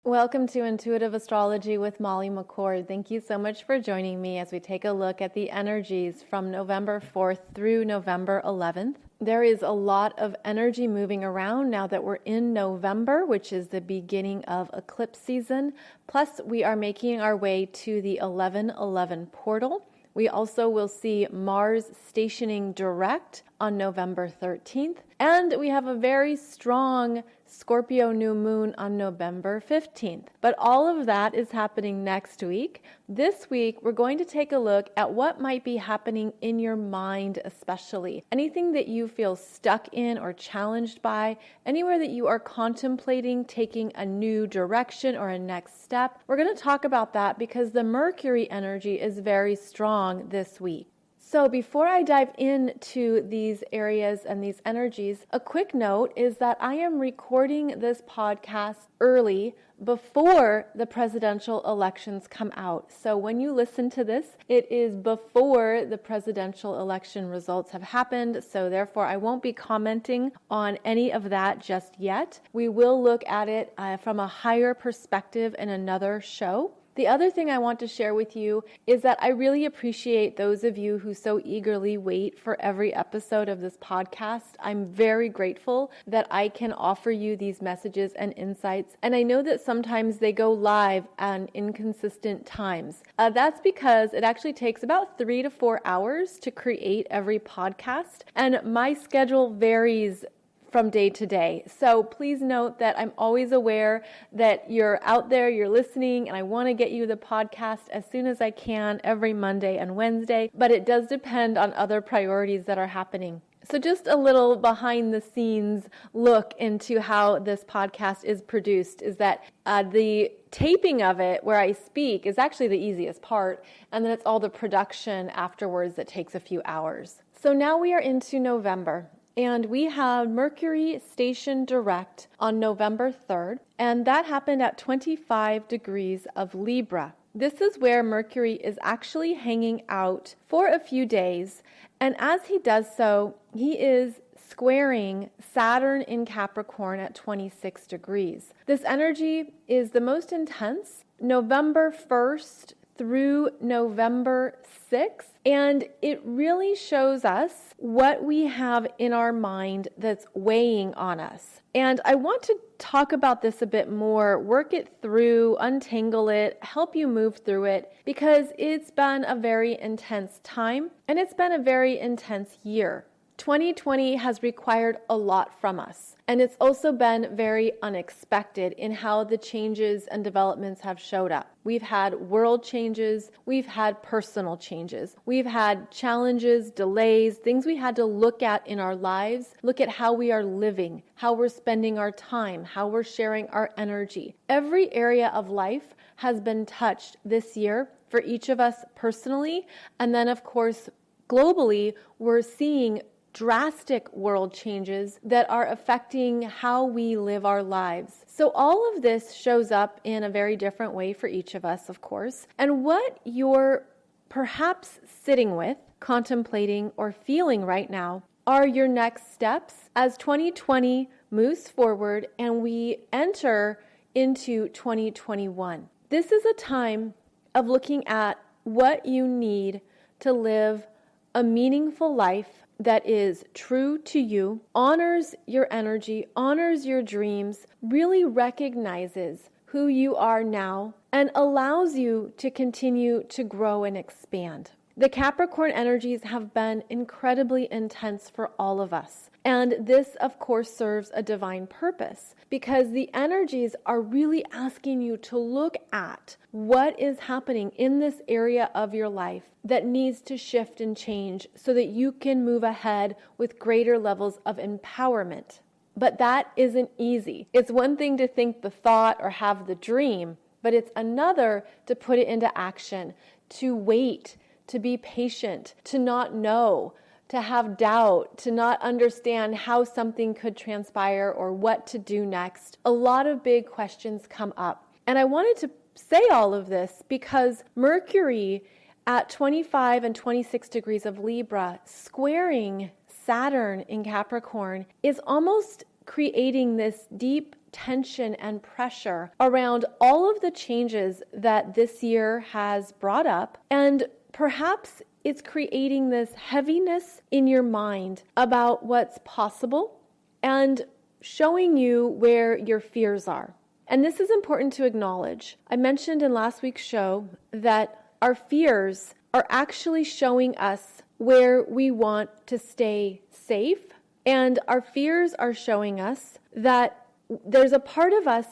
Welcome to Intuitive Astrology with Molly McCord. Thank you so much for joining me as we take a look at the energies from November 4th through November 11th. There is a lot of energy moving around now that we're in November, which is the beginning of eclipse season. Plus, we are making our way to the 1111 portal. We also will see Mars stationing direct on November 13th. And we have a very strong Scorpio new moon on November 15th. But all of that is happening next week. This week, we're going to take a look at what might be happening in your mind, especially. Anything that you feel stuck in or challenged by, anywhere that you are contemplating taking a new direction or a next step. We're going to talk about that because the Mercury energy is very strong this week. So before I dive into these areas and these energies, a quick note is that I am recording this podcast early before the presidential elections come out. So when you listen to this, it is before the presidential election results have happened. So therefore, I won't be commenting on any of that just yet. We will look at it from a higher perspective in another show. The other thing I want to share with you is that I really appreciate those of you who so eagerly wait for every episode of this podcast. I'm very grateful that I can offer you these messages and insights. And I know that sometimes they go live at inconsistent times. That's because it actually takes about 3 to 4 hours to create every podcast. And my schedule varies from day to day. So please note that I'm always aware that you're out there, you're listening, and I want to get you the podcast as soon as I can every Monday and Wednesday, but it does depend on other priorities that are happening. So just a little behind the scenes look into how this podcast is produced is that the taping of it where I speak is actually the easiest part, and then it's all the production afterwards that takes a few hours. So now we are into November. And we have Mercury stationed direct on November 3rd, and that happened at 25 degrees of Libra. This is where Mercury is actually hanging out for a few days, and as he does so, he is squaring Saturn in Capricorn at 26 degrees. This energy is the most intense November 1st through November 6th, and it really shows us what we have in our mind that's weighing on us. And I want to talk about this a bit more, work it through, untangle it, help you move through it, because it's been a very intense time, and it's been a very intense year. 2020 has required a lot from us, and it's also been very unexpected in how the changes and developments have showed up. We've had world changes, we've had personal changes, we've had challenges, delays, things we had to look at in our lives, look at how we are living, how we're spending our time, how we're sharing our energy. Every area of life has been touched this year for each of us personally, and then of course globally we're seeing drastic world changes that are affecting how we live our lives. So all of this shows up in a very different way for each of us, of course. And what you're perhaps sitting with, contemplating, or feeling right now are your next steps as 2020 moves forward and we enter into 2021. This is a time of looking at what you need to live a meaningful life that is true to you, honors your energy, honors your dreams, really recognizes who you are now, and allows you to continue to grow and expand. The Capricorn energies have been incredibly intense for all of us. And this, of course, serves a divine purpose because the energies are really asking you to look at what is happening in this area of your life that needs to shift and change so that you can move ahead with greater levels of empowerment. But that isn't easy. It's one thing to think the thought or have the dream, but it's another to put it into action, to wait, to be patient, to not know, to have doubt, to not understand how something could transpire or what to do next. A lot of big questions come up. And I wanted to say all of this because Mercury at 25 and 26 degrees of Libra squaring Saturn in Capricorn is almost creating this deep tension and pressure around all of the changes that this year has brought up. And perhaps it's creating this heaviness in your mind about what's possible and showing you where your fears are. And this is important to acknowledge. I mentioned in last week's show that our fears are actually showing us where we want to stay safe. And our fears are showing us that there's a part of us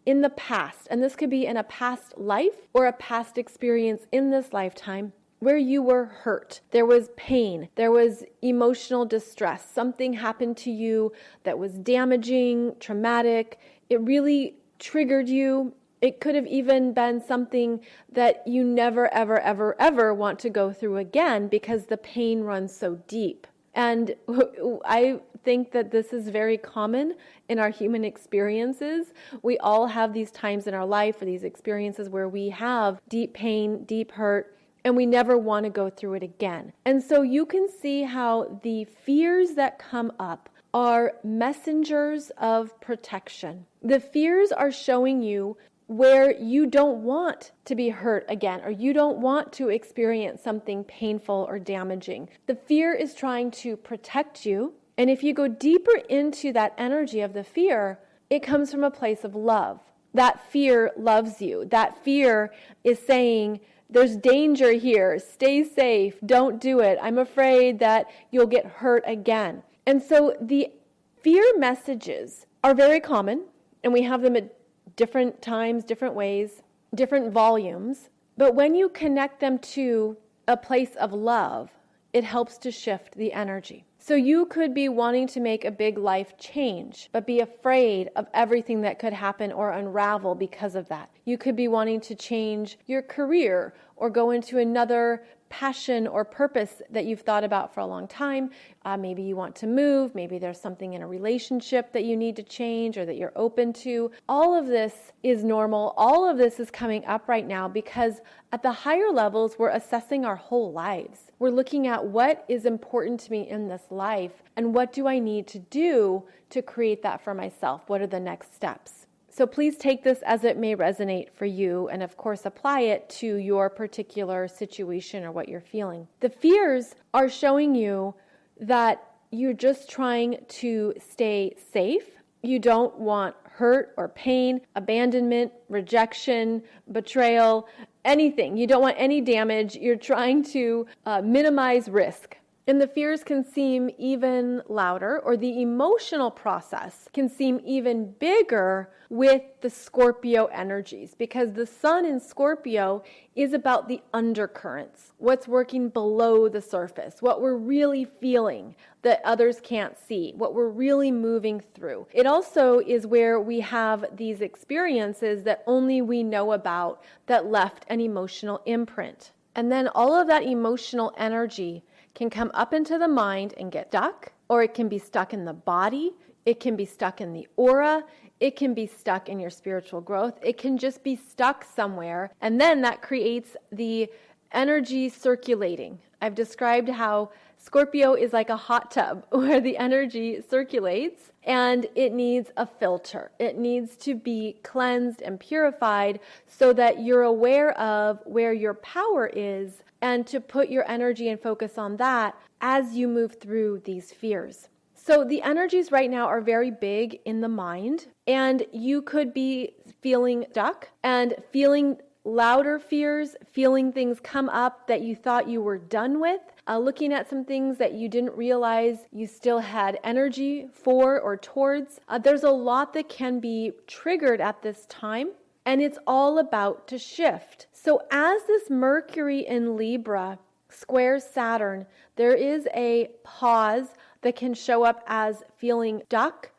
in the past, and this could be in a past life or a past experience in this lifetime, where you were hurt. There was pain. There was emotional distress. Something happened to you that was damaging, traumatic. It really triggered you. It could have even been something that you never, ever, ever, ever want to go through again because the pain runs so deep. And I think that this is very common in our human experiences. We all have these times in our life or these experiences where we have deep pain, deep hurt, and we never want to go through it again. And so you can see how the fears that come up are messengers of protection. The fears are showing you where you don't want to be hurt again, or you don't want to experience something painful or damaging. The fear is trying to protect you. And if you go deeper into that energy of the fear, it comes from a place of love. That fear loves you. That fear is saying, there's danger here. Stay safe. Don't do it. I'm afraid that you'll get hurt again. And so the fear messages are very common, and we have them at different times, different ways, different volumes. But when you connect them to a place of love, it helps to shift the energy. So you could be wanting to make a big life change, but be afraid of everything that could happen or unravel because of that. You could be wanting to change your career or go into another passion or purpose that you've thought about for a long time. Maybe you want to move. Maybe there's something in a relationship that you need to change or that you're open to. All of this is normal. All of this is coming up right now because at the higher levels, we're assessing our whole lives. We're looking at what is important to me in this life and what do I need to do to create that for myself? What are the next steps? So please take this as it may resonate for you and of course apply it to your particular situation or what you're feeling. The fears are showing you that you're just trying to stay safe. You don't want hurt or pain, abandonment, rejection, betrayal, anything. You don't want any damage. You're trying to minimize risk. And the fears can seem even louder, or the emotional process can seem even bigger with the Scorpio energies, because the sun in Scorpio is about the undercurrents, what's working below the surface, what we're really feeling that others can't see, what we're really moving through. It also is where we have these experiences that only we know about that left an emotional imprint. And then all of that emotional energy can come up into the mind and get stuck, or it can be stuck in the body, it can be stuck in the aura, it can be stuck in your spiritual growth, it can just be stuck somewhere, and then that creates the energy circulating. I've described how Scorpio is like a hot tub where the energy circulates and it needs a filter. It needs to be cleansed and purified so that you're aware of where your power is and to put your energy and focus on that as you move through these fears. So the energies right now are very big in the mind, and you could be feeling stuck and feeling louder fears, feeling things come up that you thought you were done with, looking at some things that you didn't realize you still had energy for or towards. There's a lot that can be triggered at this time, and it's all about to shift. So as this Mercury in Libra squares Saturn, there is a pause that can show up as feeling stuck,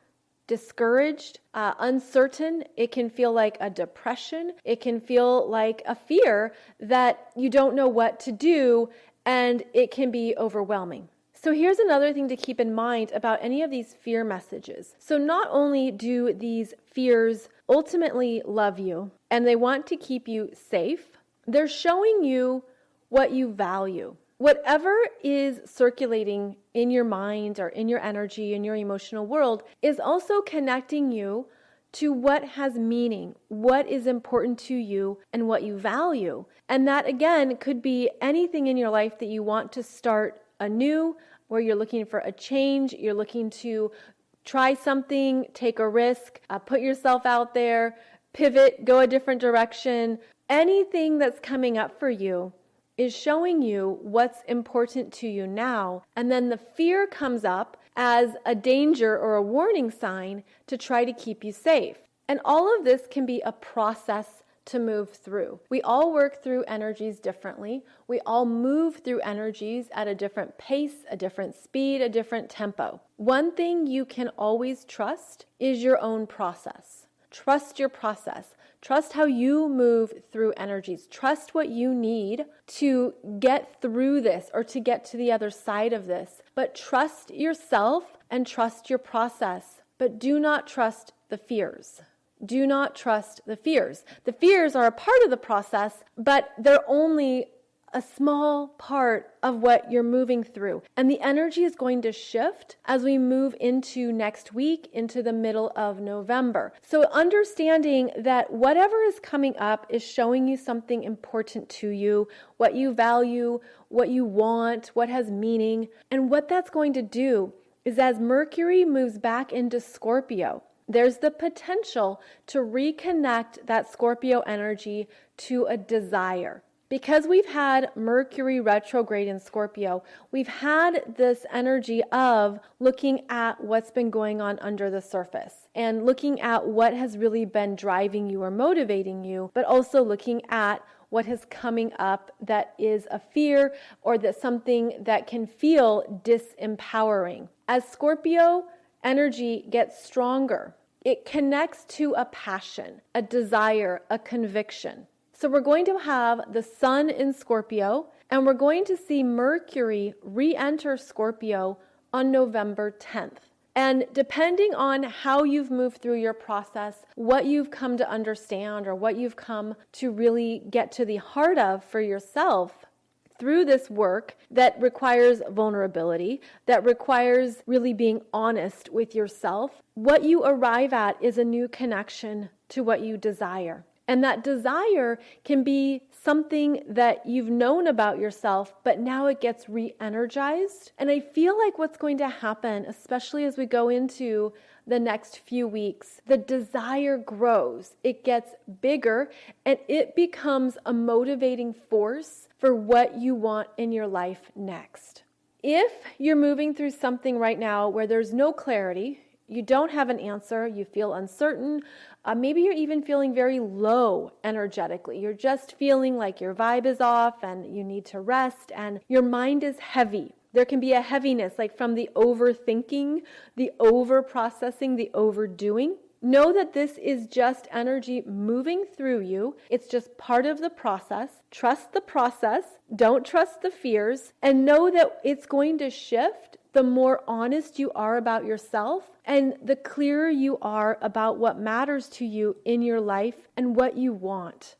discouraged, uncertain. It can feel like a depression. It can feel like a fear that you don't know what to do, and it can be overwhelming. So here's another thing to keep in mind about any of these fear messages. So not only do these fears ultimately love you and they want to keep you safe, they're showing you what you value. Whatever is circulating in your mind or in your energy, in your emotional world, is also connecting you to what has meaning, what is important to you, and what you value. And that, again, could be anything in your life that you want to start anew, where you're looking for a change, you're looking to try something, take a risk, put yourself out there, pivot, go a different direction. Anything that's coming up for you is showing you what's important to you now. And then the fear comes up as a danger or a warning sign to try to keep you safe. And all of this can be a process to move through. We all work through energies differently. We all move through energies at a different pace, a different speed, a different tempo. One thing you can always trust is your own process. Trust your process. Trust how you move through energies. Trust what you need to get through this or to get to the other side of this. But trust yourself and trust your process. But do not trust the fears. Do not trust the fears. The fears are a part of the process, but they're only a small part of what you're moving through. And the energy is going to shift as we move into next week, into the middle of November. So understanding that whatever is coming up is showing you something important to you, what you value, what you want, what has meaning. And what that's going to do is as Mercury moves back into Scorpio, there's the potential to reconnect that Scorpio energy to a desire. Because we've had Mercury retrograde in Scorpio, we've had this energy of looking at what's been going on under the surface and looking at what has really been driving you or motivating you, but also looking at what is coming up that is a fear or that something that can feel disempowering. As Scorpio energy gets stronger, it connects to a passion, a desire, a conviction. So we're going to have the sun in Scorpio, and we're going to see Mercury re-enter Scorpio on November 10th. And depending on how you've moved through your process, what you've come to understand or what you've come to really get to the heart of for yourself through this work that requires vulnerability, that requires really being honest with yourself, what you arrive at is a new connection to what you desire. And that desire can be something that you've known about yourself, but now it gets re-energized. And I feel like what's going to happen, especially as we go into the next few weeks, the desire grows, it gets bigger, and it becomes a motivating force for what you want in your life next. If you're moving through something right now where there's no clarity, you don't have an answer, you feel uncertain, maybe you're even feeling very low energetically. You're just feeling like your vibe is off and you need to rest and your mind is heavy. There can be a heaviness like from the overthinking, the over-processing, the overdoing. Know that this is just energy moving through you. It's just part of the process. Trust the process. Don't trust the fears. And know that it's going to shift the more honest you are about yourself and the clearer you are about what matters to you in your life and what you want.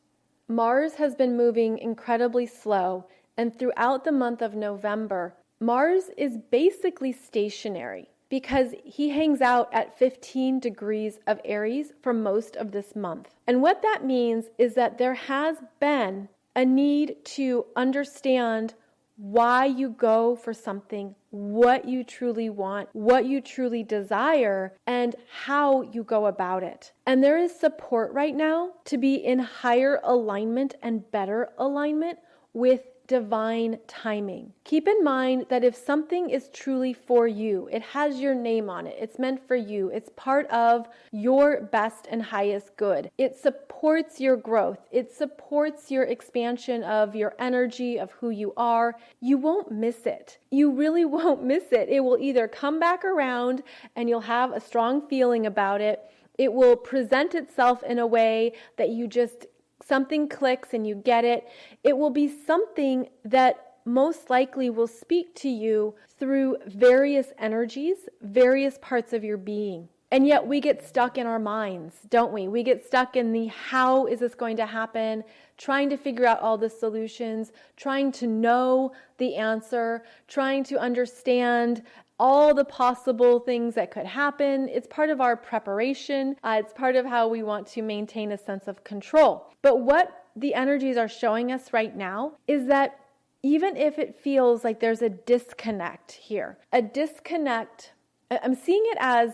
Mars has been moving incredibly slow, and throughout the month of November, Mars is basically stationary because he hangs out at 15 degrees of Aries for most of this month. And what that means is that there has been a need to understand why you go for something, what you truly want, what you truly desire, and how you go about it. And there is support right now to be in higher alignment and better alignment with divine timing. Keep in mind that if something is truly for you, it has your name on it, it's meant for you, it's part of your best and highest good. It supports your growth, it supports your expansion of your energy, of who you are. You won't miss it. You really won't miss it. It will either come back around and you'll have a strong feeling about it. It will present itself in a way that you just something clicks and you get it. It will be something that most likely will speak to you through various energies, various parts of your being. And yet we get stuck in our minds, don't we? We get stuck in the how is this going to happen, trying to figure out all the solutions, trying to know the answer, trying to understand all the possible things that could happen. It's part of our preparation. It's part of how we want to maintain a sense of control. But what the energies are showing us right now is that even if it feels like there's a disconnect here, a disconnect, I'm seeing it as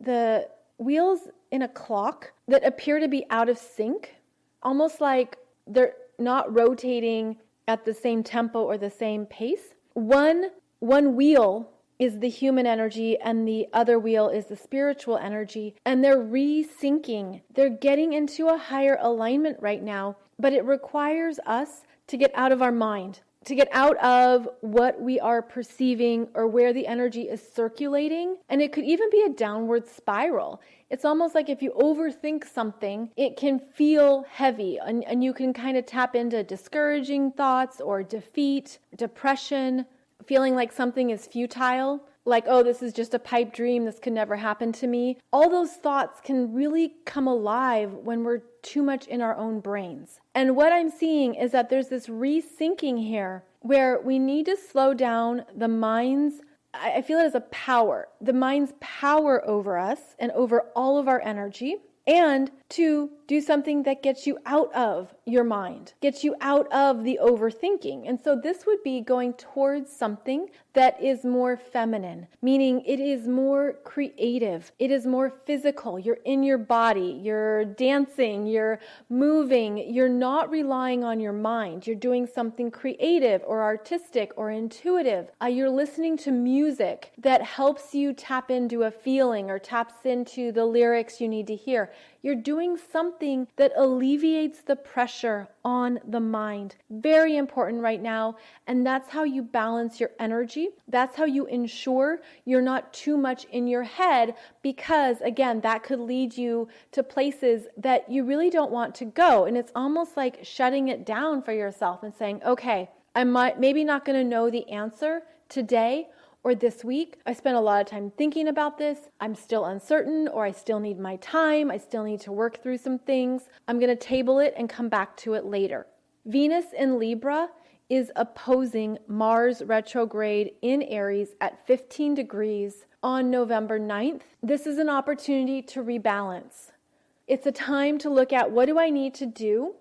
the wheels in a clock that appear to be out of sync, almost like they're not rotating at the same tempo or the same pace. One wheel is the human energy and the other wheel is the spiritual energy, and they're resyncing. They're getting into a higher alignment right now, but it requires us to get out of our mind, to get out of what we are perceiving or where the energy is circulating. And it could even be a downward spiral. It's almost like if you overthink something, it can feel heavy and you can kind of tap into discouraging thoughts or defeat, depression, feeling like something is futile, like, oh, this is just a pipe dream, this could never happen to me. All those thoughts can really come alive when we're too much in our own brains. And what I'm seeing is that there's this resyncing here where we need to slow down the mind's, I feel it as a power, the mind's power over us and over all of our energy, and to do something that gets you out of your mind, gets you out of the overthinking. And so this would be going towards something that is more feminine, meaning it is more creative, it is more physical. You're in your body, you're dancing, you're moving, you're not relying on your mind. You're doing something creative or artistic or intuitive. You're listening to music that helps you tap into a feeling or taps into the lyrics you need to hear. You're doing something that alleviates the pressure on the mind. Very important right now. And that's how you balance your energy. That's how you ensure you're not too much in your head, because again, that could lead you to places that you really don't want to go. And it's almost like shutting it down for yourself and saying, okay, I might maybe not going to know the answer today or this week. I spent a lot of time thinking about this. I'm still uncertain, or I still need my time. I still need to work through some things. I'm going to table it and come back to it later. Venus in Libra is opposing Mars retrograde in Aries at 15 degrees on November 9th. This is an opportunity to rebalance. It's a time to look at, what do I need to do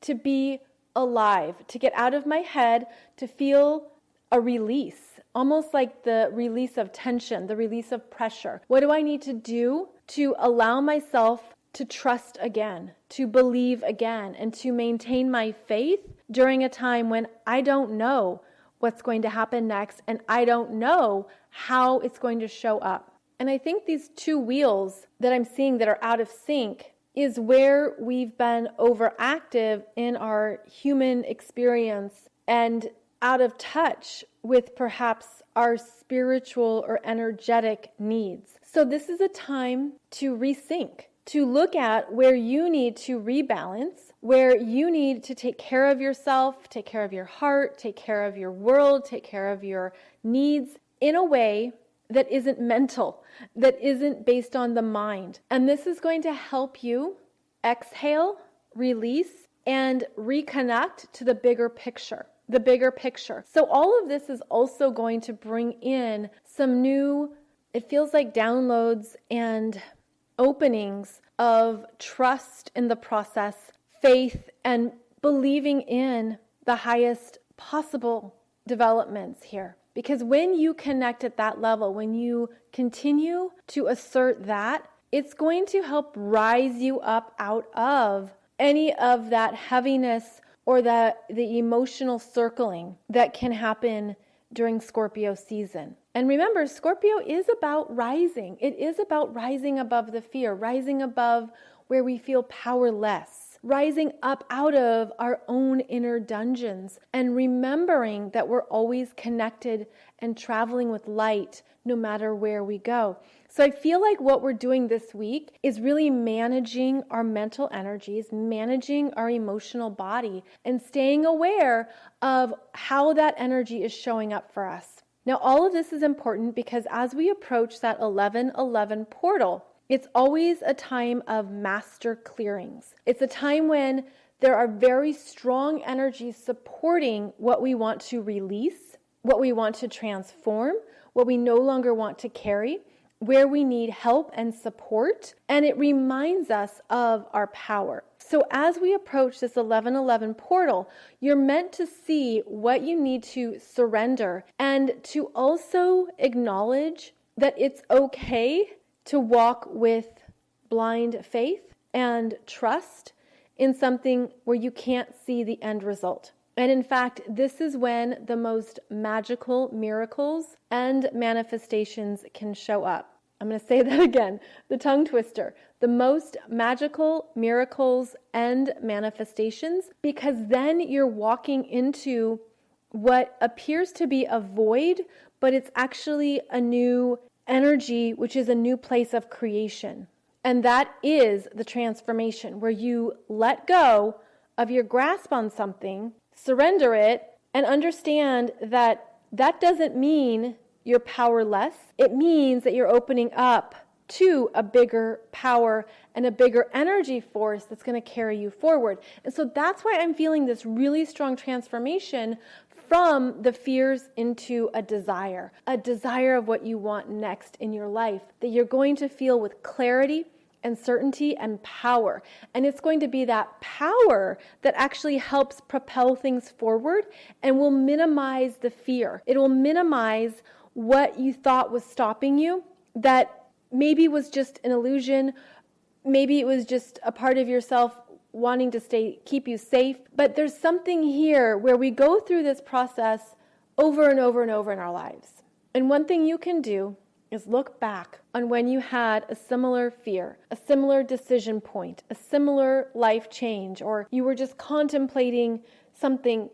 to be alive, to get out of my head, to feel a release, almost like the release of tension, the release of pressure. What do I need to do to allow myself to trust again, to believe again, and to maintain my faith during a time when I don't know what's going to happen next and I don't know how it's going to show up? And I think these two wheels that I'm seeing that are out of sync is where we've been overactive in our human experience and out of touch with perhaps our spiritual or energetic needs. So this is a time to resync, to look at where you need to rebalance, where you need to take care of yourself, take care of your heart, take care of your world, take care of your needs in a way that isn't mental, that isn't based on the mind. And this is going to help you exhale, release, and reconnect to the bigger picture. The bigger picture. So all of this is also going to bring in some new, it feels like downloads and openings of trust in the process, faith, and believing in the highest possible developments here. Because when you connect at that level, when you continue to assert that, it's going to help rise you up out of any of that heaviness or the emotional circling that can happen during Scorpio season. And remember, Scorpio is about rising. It is about rising above the fear, rising above where we feel powerless, rising up out of our own inner dungeons, and remembering that we're always connected and traveling with light no matter where we go. So I feel like what we're doing this week is really managing our mental energies, managing our emotional body, and staying aware of how that energy is showing up for us. Now, all of this is important because as we approach that 11/11 portal, it's always a time of master clearings. It's a time when there are very strong energies supporting what we want to release, what we want to transform, what we no longer want to carry, where we need help and support, and it reminds us of our power. So as we approach this 11:11 portal, you're meant to see what you need to surrender and to also acknowledge that it's okay to walk with blind faith and trust in something where you can't see the end result. And in fact, this is when the most magical miracles and manifestations can show up. I'm going to say that again, the tongue twister. The most magical miracles and manifestations, because then you're walking into what appears to be a void, but it's actually a new energy, which is a new place of creation. And that is the transformation, where you let go of your grasp on something, surrender it, and understand that that doesn't mean you're powerless. It means that you're opening up to a bigger power and a bigger energy force that's going to carry you forward. And so that's why I'm feeling this really strong transformation from the fears into a desire of what you want next in your life, that you're going to feel with clarity and certainty and power. And it's going to be that power that actually helps propel things forward and will minimize the fear. It will minimize what you thought was stopping you, that maybe was just an illusion, maybe it was just a part of yourself wanting to keep you safe. But there's something here where we go through this process over and over and over in our lives. And one thing you can do is look back on when you had a similar fear, a similar decision point, a similar life change, or you were just contemplating something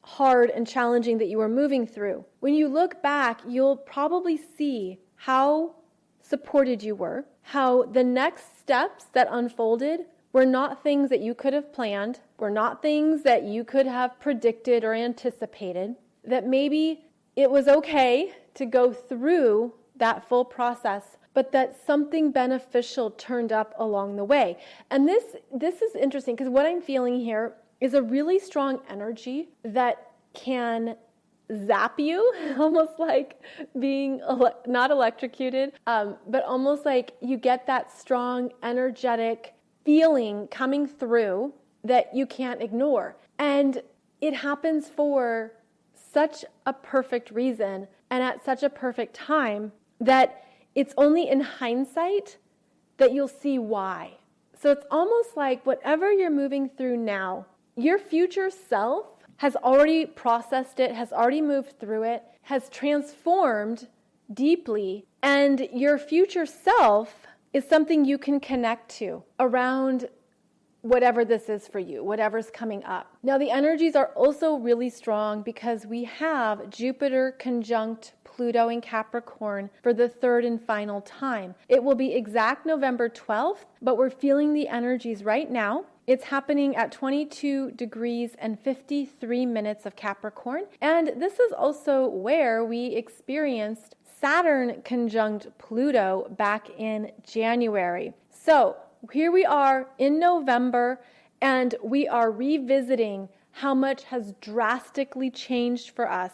hard and challenging that you were moving through. When you look back, you'll probably see how supported you were, how the next steps that unfolded were not things that you could have planned, were not things that you could have predicted or anticipated, that maybe it was okay to go through that full process, but that something beneficial turned up along the way. And this is interesting, because what I'm feeling here is a really strong energy that can zap you, almost like being not electrocuted, but almost like you get that strong, energetic feeling coming through that you can't ignore. And it happens for such a perfect reason and at such a perfect time that it's only in hindsight that you'll see why. So it's almost like whatever you're moving through now, your future self has already processed it, has already moved through it, has transformed deeply, and your future self is something you can connect to around whatever this is for you, whatever's coming up. Now, the energies are also really strong because we have Jupiter conjunct Pluto in Capricorn for the third and final time. It will be exact November 12th, but we're feeling the energies right now. It's happening at 22 degrees and 53 minutes of Capricorn. And this is also where we experienced Saturn conjunct Pluto back in January. So here we are in November, and we are revisiting how much has drastically changed for us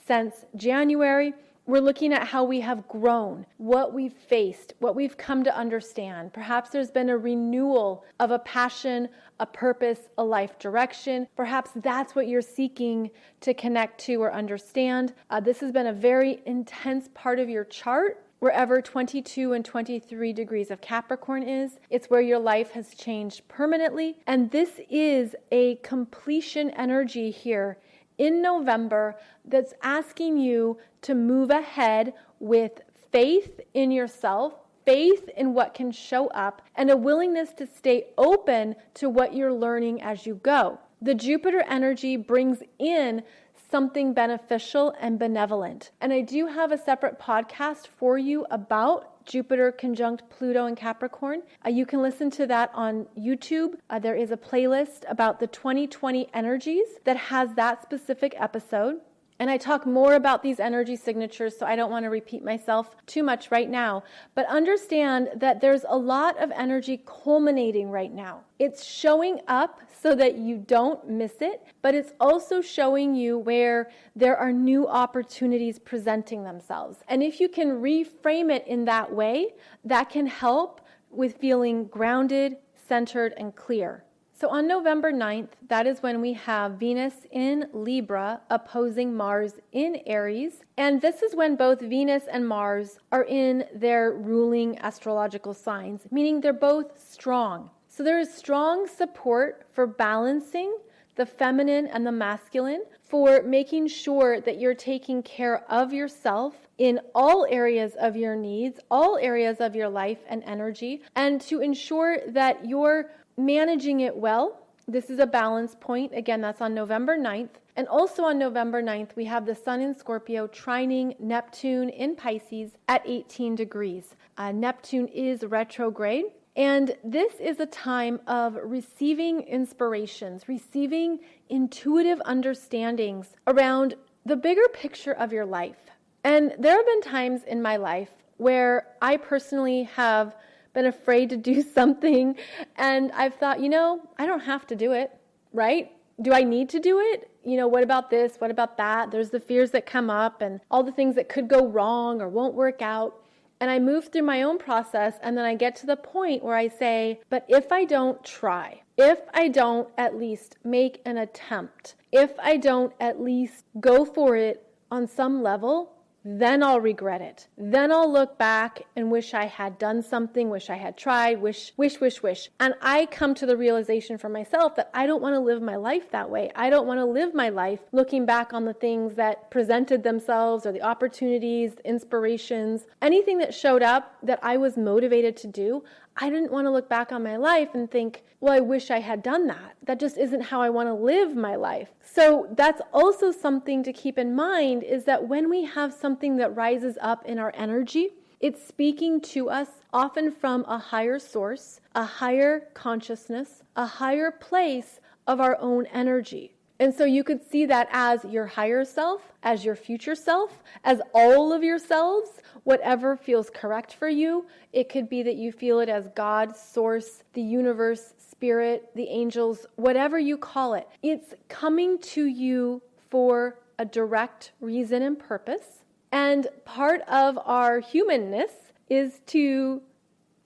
since January. We're looking at how we have grown, what we've faced, what we've come to understand. Perhaps there's been a renewal of a passion, a purpose, a life direction. Perhaps that's what you're seeking to connect to or understand. This has been a very intense part of your chart. Wherever 22 and 23 degrees of Capricorn is, it's where your life has changed permanently. And this is a completion energy here in November that's asking you to move ahead with faith in yourself, faith in what can show up, and a willingness to stay open to what you're learning as you go. The Jupiter energy brings in something beneficial and benevolent. And I do have a separate podcast for you about Jupiter conjunct Pluto and Capricorn. You can listen to that on YouTube. There is a playlist about the 2020 energies that has that specific episode. And I talk more about these energy signatures, so I don't want to repeat myself too much right now. But understand that there's a lot of energy culminating right now. It's showing up so that you don't miss it, but it's also showing you where there are new opportunities presenting themselves. And if you can reframe it in that way, that can help with feeling grounded, centered, and clear. So on November 9th, that is when we have Venus in Libra opposing Mars in Aries. And this is when both Venus and Mars are in their ruling astrological signs, meaning they're both strong. So there is strong support for balancing the feminine and the masculine, for making sure that you're taking care of yourself in all areas of your needs, all areas of your life and energy, and to ensure that you're managing it well. This is a balance point. Again, that's on November 9th. And also on November 9th, we have the Sun in Scorpio trining Neptune in Pisces at 18 degrees. Neptune is retrograde. And this is a time of receiving inspirations, receiving intuitive understandings around the bigger picture of your life. And there have been times in my life where I personally have been afraid to do something, and I've thought, I don't have to do it, right? Do I need to do it? What about this? What about that? There's the fears that come up and all the things that could go wrong or won't work out. And I move through my own process, and then I get to the point where I say, but if I don't try, if I don't at least make an attempt, if I don't at least go for it on some level, then I'll regret it. Then I'll look back and wish I had done something, wish I had tried, wish. And I come to the realization for myself that I don't want to live my life that way. I don't want to live my life looking back on the things that presented themselves or the opportunities, the inspirations, anything that showed up that I was motivated to do. I didn't want to look back on my life and think, well, I wish I had done that. That just isn't how I want to live my life. So that's also something to keep in mind, is that when we have something that rises up in our energy, it's speaking to us often from a higher source, a higher consciousness, a higher place of our own energy. And so you could see that as your higher self, as your future self, as all of yourselves, whatever feels correct for you. It could be that you feel it as God, source, the universe, spirit, the angels, whatever you call it. It's coming to you for a direct reason and purpose. And part of our humanness is to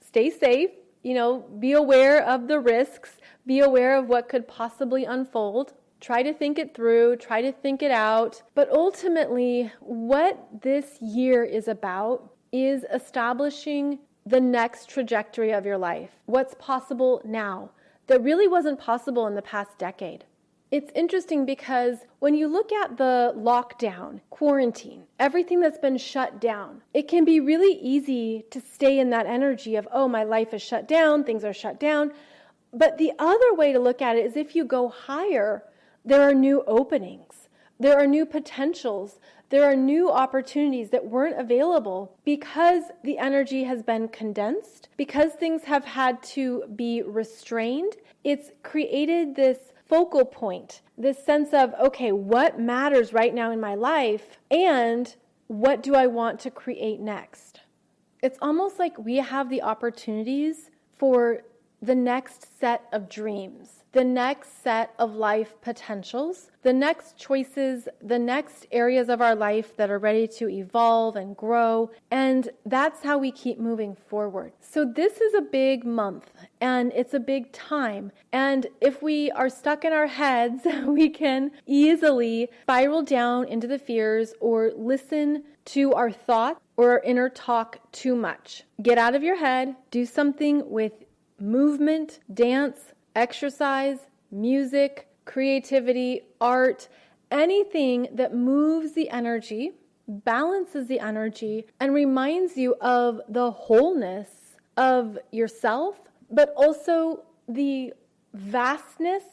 stay safe, be aware of the risks, be aware of what could possibly unfold. Try to think it through, try to think it out. But ultimately, what this year is about is establishing the next trajectory of your life. What's possible now that really wasn't possible in the past decade. It's interesting because when you look at the lockdown, quarantine, everything that's been shut down, it can be really easy to stay in that energy of, oh, my life is shut down, things are shut down. But the other way to look at it is if you go higher, there are new openings, there are new potentials, there are new opportunities that weren't available because the energy has been condensed, because things have had to be restrained. It's created this focal point, this sense of, okay, what matters right now in my life and what do I want to create next? It's almost like we have the opportunities for the next set of dreams, the next set of life potentials, the next choices, the next areas of our life that are ready to evolve and grow. And that's how we keep moving forward. So this is a big month and it's a big time. And if we are stuck in our heads, we can easily spiral down into the fears or listen to our thoughts or our inner talk too much. Get out of your head, do something with movement, dance, exercise, music, creativity, art, anything that moves the energy, balances the energy, and reminds you of the wholeness of yourself, but also the vastness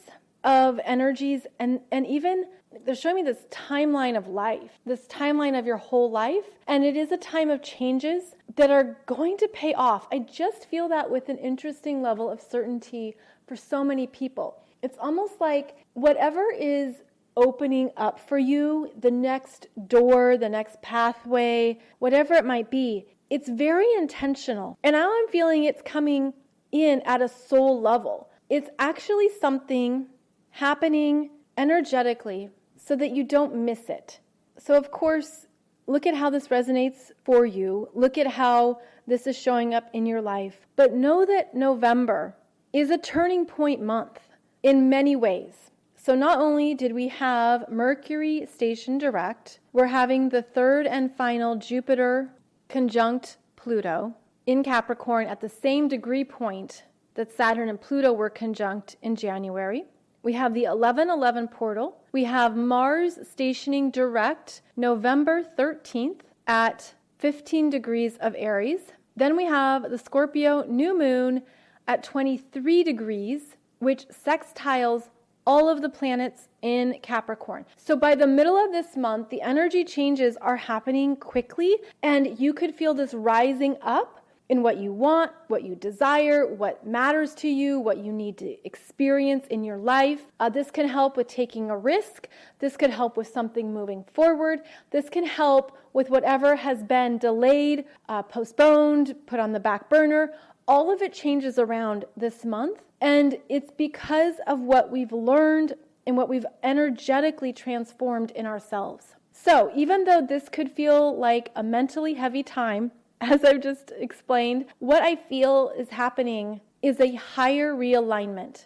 of energies and even they're showing me this timeline of life, this timeline of your whole life. And it is a time of changes that are going to pay off. I just feel that with an interesting level of certainty for so many people. It's almost like whatever is opening up for you, the next door, the next pathway, whatever it might be. It's very intentional. And now I'm feeling it's coming in at a soul level. It's actually something happening energetically so that you don't miss it. So of course, look at how this resonates for you. Look at how this is showing up in your life. But know that November is a turning point month in many ways. So not only did we have Mercury station direct, we're having the third and final Jupiter conjunct Pluto in Capricorn at the same degree point that Saturn and Pluto were conjunct in January. We have the 11-11 portal. We have Mars stationing direct November 13th at 15 degrees of Aries. Then we have the Scorpio new moon at 23 degrees, which sextiles all of the planets in Capricorn. So by the middle of this month, the energy changes are happening quickly, and you could feel this rising up in what you want, what you desire, what matters to you, what you need to experience in your life. This can help with taking a risk. This could help with something moving forward. This can help with whatever has been delayed, postponed, put on the back burner. All of it changes around this month. And it's because of what we've learned and what we've energetically transformed in ourselves. So even though this could feel like a mentally heavy time, as I've just explained, what I feel is happening is a higher realignment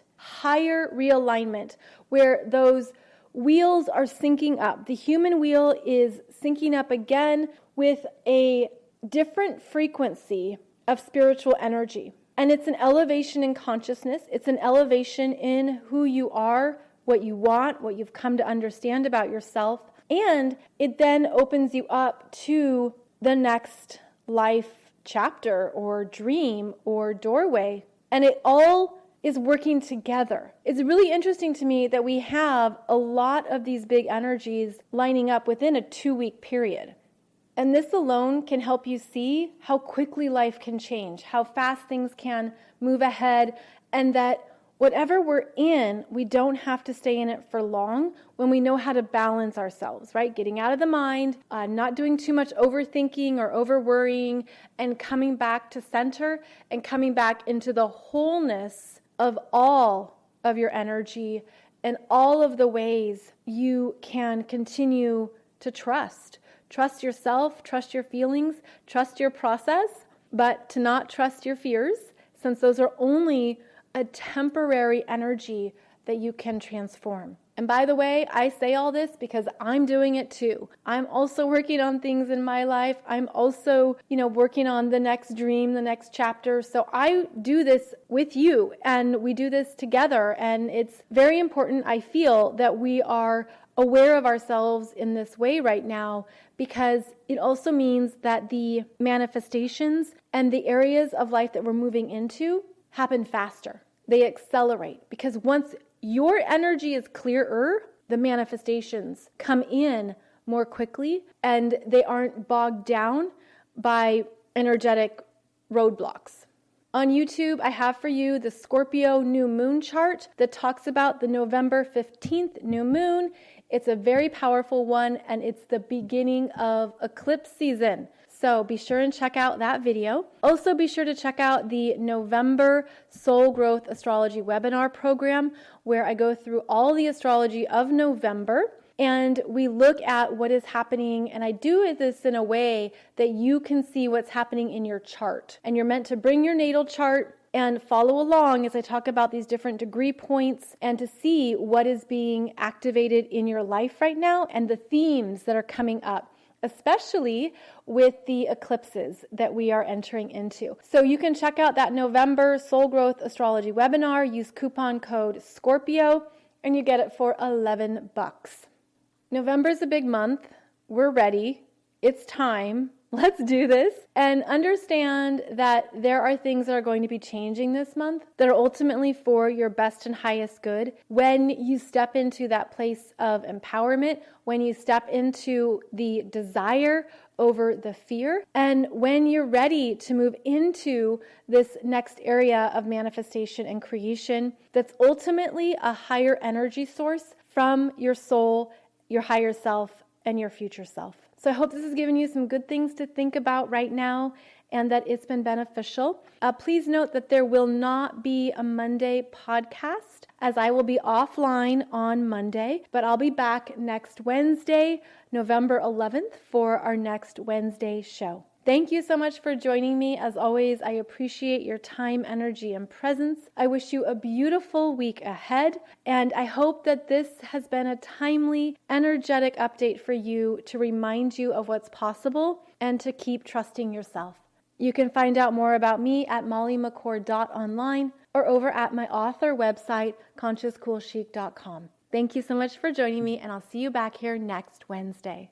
where those wheels are syncing up. The human wheel is syncing up again with a different frequency of spiritual energy. And it's an elevation in consciousness. It's an elevation in who you are, what you want, what you've come to understand about yourself. And it then opens you up to the next life chapter or dream or doorway. And it all is working together. It's really interesting to me that we have a lot of these big energies lining up within a 2-week period. And this alone can help you see how quickly life can change, how fast things can move ahead, and that whatever we're in, we don't have to stay in it for long when we know how to balance ourselves, right? Getting out of the mind, not doing too much overthinking or over worrying, and coming back to center and coming back into the wholeness of all of your energy and all of the ways you can continue to trust. Trust yourself, trust your feelings, trust your process, but to not trust your fears, since those are only a temporary energy that you can transform. And by the way, I say all this because I'm doing it too. I'm also working on things in my life. I'm also, working on the next dream, the next chapter. So I do this with you and we do this together. And it's very important, I feel, that we are aware of ourselves in this way right now, because it also means that the manifestations and the areas of life that we're moving into happen faster. They accelerate, because once your energy is clearer, the manifestations come in more quickly and they aren't bogged down by energetic roadblocks. On YouTube, I have for you the Scorpio new moon chart that talks about the November 15th new moon. It's a very powerful one, and it's the beginning of eclipse season. So be sure and check out that video. Also be sure to check out the November Soul Growth Astrology webinar program, where I go through all the astrology of November and we look at what is happening. And I do this in a way that you can see what's happening in your chart. And you're meant to bring your natal chart and follow along as I talk about these different degree points and to see what is being activated in your life right now and the themes that are coming up, especially with the eclipses that we are entering into. So you can check out that November Soul Growth Astrology webinar. Use coupon code Scorpio and you get it for $11. November is a big month. We're ready. It's time. Let's do this, and understand that there are things that are going to be changing this month that are ultimately for your best and highest good. When you step into that place of empowerment, when you step into the desire over the fear. And when you're ready to move into this next area of manifestation and creation, that's ultimately a higher energy source from your soul, your higher self, and your future self. So I hope this has given you some good things to think about right now and that it's been beneficial. Please note that there will not be a Monday podcast as I will be offline on Monday, but I'll be back next Wednesday, November 11th, for our next Wednesday show. Thank you so much for joining me. As always, I appreciate your time, energy, and presence. I wish you a beautiful week ahead, and I hope that this has been a timely, energetic update for you to remind you of what's possible and to keep trusting yourself. You can find out more about me at mollymccord.online or over at my author website, consciouscoolchic.com. Thank you so much for joining me, and I'll see you back here next Wednesday.